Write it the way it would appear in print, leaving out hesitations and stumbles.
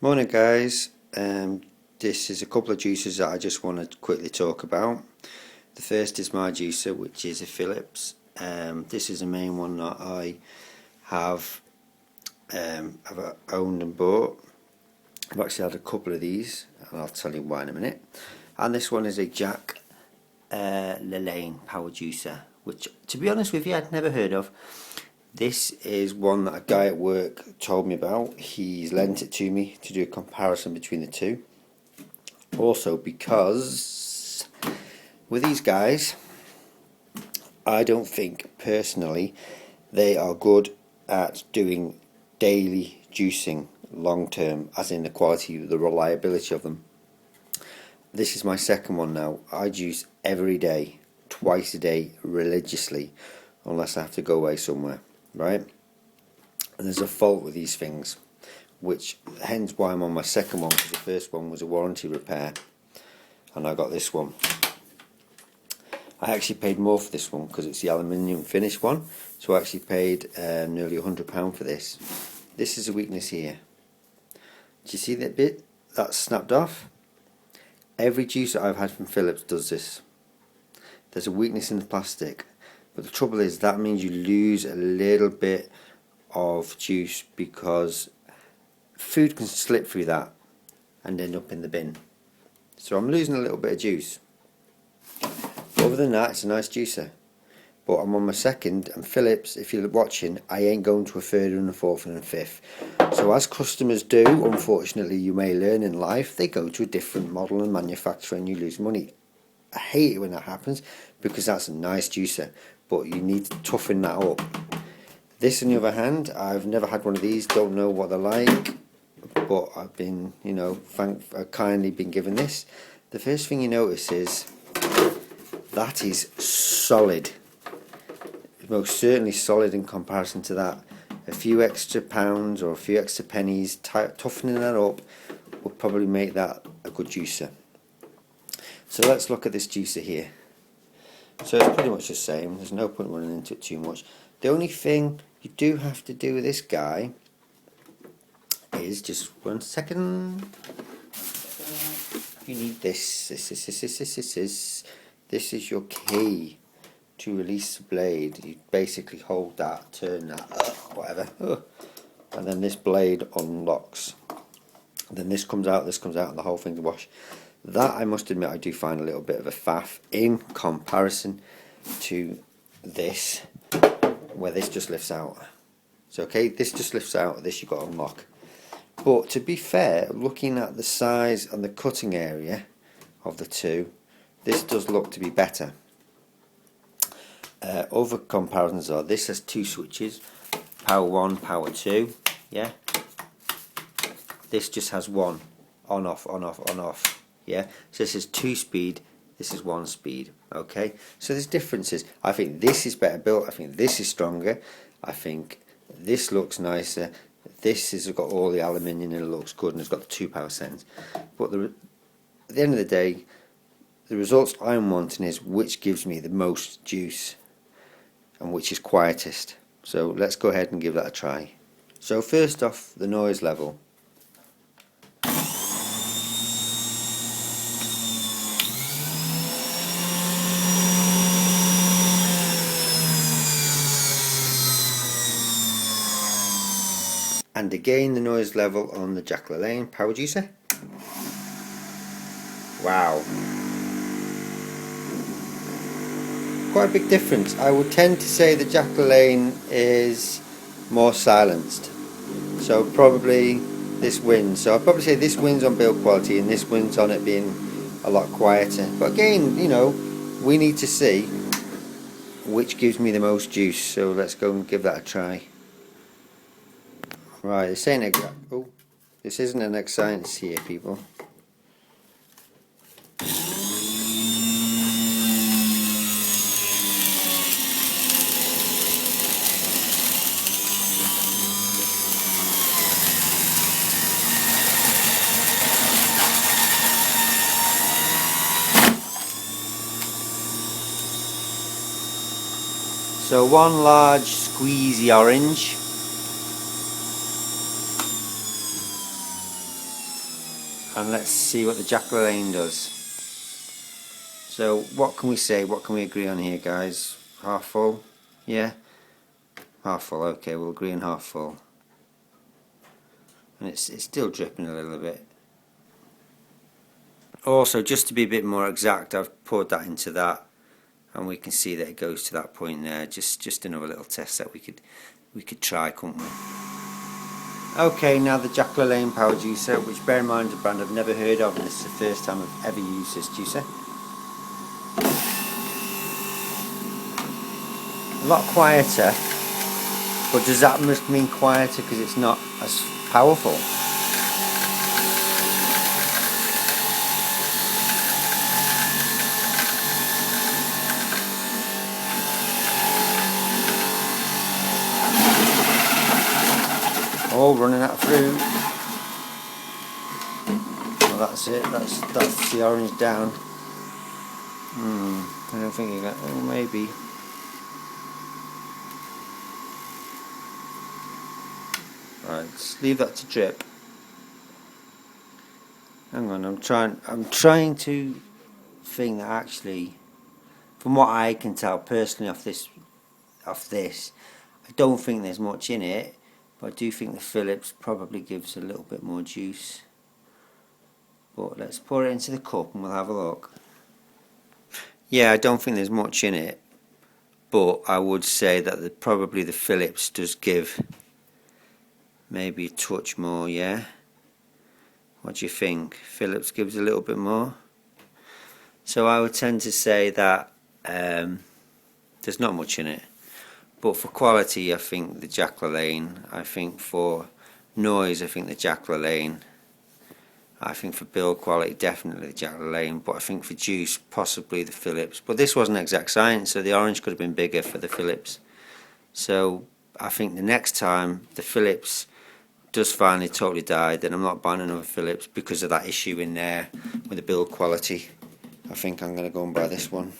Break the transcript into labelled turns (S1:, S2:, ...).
S1: Morning guys, this is a couple of juicers that I just want to quickly talk about. The first is my juicer, which is a Philips. This is the main one that I have owned and bought. I've actually had a couple of these and I'll tell you why in a minute. And this one is a Jack Lalane power juicer, which to be honest with you I'd never heard of. This is one that a guy at work told me about. He's lent it to me to do a comparison between the two. Also because with these guys, I don't think personally they are good at doing daily juicing long term, as in the quality, the reliability of them. This is my second one now. I juice every day, twice a day, religiously, unless I have to go away somewhere. Right, and there's a fault with these things, which hence why I'm on my second one, because the first one was a warranty repair and I got this one. I actually paid more for this one because it's the aluminium finish one, so I actually paid nearly £100 for this. This is a weakness here. Do you see that bit that's snapped off? Every juicer I've had from Philips does this. There's a weakness in the plastic. But the trouble is that means you lose a little bit of juice, because food can slip through that and end up in the bin. So I'm losing a little bit of juice. But other than that, it's a nice juicer. But I'm on my second, and Philips, if you're watching, I ain't going to a third and a fourth and a fifth. So as customers do, unfortunately you may learn in life, they go to a different model and manufacturer and you lose money. I hate it when that happens, because that's a nice juicer, but you need to toughen that up. This on the other hand, I've never had one of these, don't know what they're like, but I've been, kindly been given this. The first thing you notice is that is solid. Most certainly solid in comparison to that. A few extra pounds or a few extra pennies, toughening that up would probably make that a good juicer. So let's look at this juicer here. So it's pretty much the same, there's no point running into it too much. The only thing you do have to do with this guy is, just 1 second, you need this. This is your key to release the blade. You basically hold that, turn that, whatever, and then this blade unlocks. Then this comes out, and the whole thing's wash. That, I must admit, I do find a little bit of a faff in comparison to this, where this just lifts out. So okay, this just lifts out, this you've got to unlock. But to be fair, looking at the size and the cutting area of the two, this does look to be better. Other comparisons are, this has two switches, power 1, power 2, yeah. This just has one, on off, on off, on off. Yeah, so this is 2 speed, this is 1 speed. Okay, so there's differences. I think this is better built, I think this is stronger, I think this looks nicer, this has got all the aluminium and it looks good, and it's got the 2 power settings. But at the end of the day, the results I'm wanting is which gives me the most juice and which is quietest. So let's go ahead and give that a try. So first off, the noise level. And again, the noise level on the Jack Lalane power juicer. Wow. Quite a big difference. I would tend to say the Jack Lalane is more silenced. So probably this wins. So I'd probably say this wins on build quality and this wins on it being a lot quieter. But again, we need to see which gives me the most juice. So let's go and give that a try. Right, this isn't an exact science here, people. So one large squeezy orange. and let's see what the Jack Lalane does. So what can we say, what can we agree on here, guys? Half full? Yeah? Half full, okay, we'll agree on half full. And it's still dripping a little bit. Also, just to be a bit more exact, I've poured that into that, and we can see that it goes to that point there. Just another little test that we could try, couldn't we? Okay, now the Jack Lalane power juicer, which bear in mind is a brand I've never heard of, and this is the first time I've ever used this juicer. A lot quieter, but does that must mean quieter because it's not as powerful? Oh, running out of fruit. Well, that's it. That's the orange down. I don't think you got. Oh, maybe. Right, just leave that to drip. Hang on, I'm trying to think that actually, from what I can tell personally off this, I don't think there's much in it, but I do think the Phillips probably gives a little bit more juice. But let's pour it into the cup and we'll have a look. Yeah, I don't think there's much in it, but I would say that probably the Phillips does give maybe a touch more, yeah? What do you think? Phillips gives a little bit more? So I would tend to say that there's not much in it. But for quality, I think the Jack Lalane. I think for noise, I think the Jack Lalane. I think for build quality, definitely the Jack Lalane. But I think for juice, possibly the Phillips. But this wasn't exact science, so the orange could have been bigger for the Phillips. So I think the next time the Phillips does finally totally die, then I'm not buying another Phillips because of that issue in there with the build quality. I think I'm going to go and buy this one.